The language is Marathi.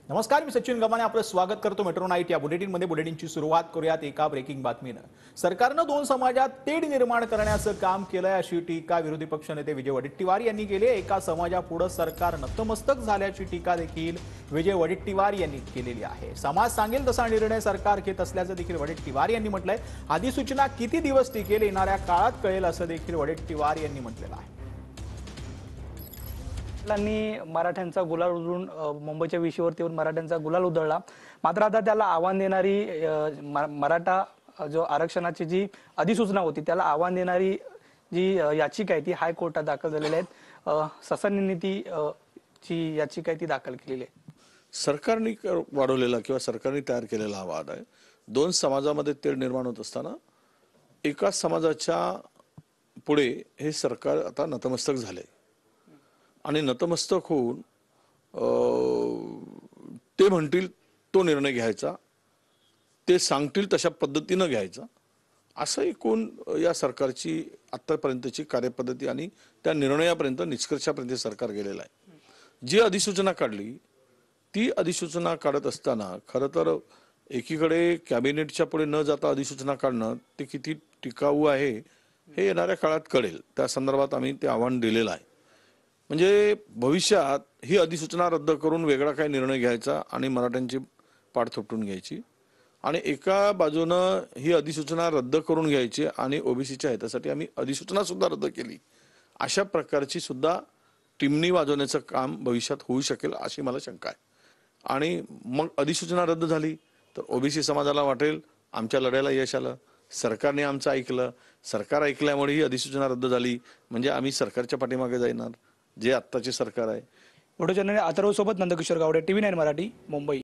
नमस्कार, मी सचिन गमाने आपलं स्वागत करतो मेट्रो नाईट या बुलेटिनमध्ये. बुलेटिनची सुरुवात करूयात एका ब्रेकिंग बातमीनं. सरकारनं दोन समाजात तेढ निर्माण करण्याचं काम केलंय अशी टीका विरोधी पक्षनेते विजय वडेट्टीवार यांनी केली. एका समाजापुढे सरकार नतमस्तक झाल्याची टीका देखील विजय वडेट्टीवार यांनी केलेली आहे. समाज सांगेल तसा निर्णय सरकार घेत असल्याचं देखील वडेट्टीवार यांनी म्हटलंय. अधिसूचना किती दिवस टिकेल येणाऱ्या काळात कळेल असं देखील वडेट्टीवार यांनी म्हटलेलं आहे. मराठ्यांचा गुलाल उधळून मुंबईच्या विषयावरती येऊन मराठ्यांचा गुलाल उधळला. मात्र आता त्याला आव्हान देणारी मराठा जो आरक्षणाची जी अधिसूचना होती त्याला आव्हान देणारी जी याचिका आहे ती हायकोर्टात दाखल झालेली आहे. ससानी ची याचिका आहे ती दाखल केलेली आहे. सरकारने वाढवलेला किंवा सरकारने तयार केलेला हा वाद आहे. दोन समाजामध्ये तेढ निर्माण होत असताना एका समाजाच्या पुढे हे सरकार आता नतमस्तक झाले आणि नतमस्तक होऊन ते म्हणतील तो निर्णय घ्यायचा, ते सांगतील तशा पद्धतीनं घ्यायचा, असं एकूण या सरकारची आतापर्यंतची कार्यपद्धती आणि त्या निर्णयापर्यंत निष्कर्षापर्यंत सरकार गेलेलं आहे. जी अधिसूचना काढली ती अधिसूचना काढत असताना खरं तर एकीकडे कॅबिनेटच्या पुढे न जाता अधिसूचना काढणं ते किती टिकाऊ आहे हे येणाऱ्या काळात कळेल. त्या संदर्भात आम्ही ते आव्हान दिलेलं आहे. म्हणजे भविष्यात ही अधिसूचना रद्द करून वेगळा काही निर्णय घ्यायचा आणि मराठ्यांची पाठ थोपटून घ्यायची आणि एका बाजूनं ही अधिसूचना रद्द करून घ्यायची आणि ओबीसीच्या हितासाठी आम्ही अधिसूचना सुद्धा रद्द केली, अशा प्रकारची सुद्धा टिमणी वाजवण्याचं काम भविष्यात होऊ शकेल अशी मला शंका आहे. आणि मग अधिसूचना रद्द झाली तर ओबीसी समाजाला वाटेल आमच्या लढ्याला यश आलं, सरकारने आमचं ऐकलं, सरकार ऐकल्यामुळे ही अधिसूचना रद्द झाली म्हणजे आम्ही सरकारच्या पाठीमागे जाणार जे आत्ताचे सरकार आहे. व्हिडिओ जर्नलिस्ट अथर्व सोबत नंदकिशोर गावडे, TV9 मराठी, मुंबई.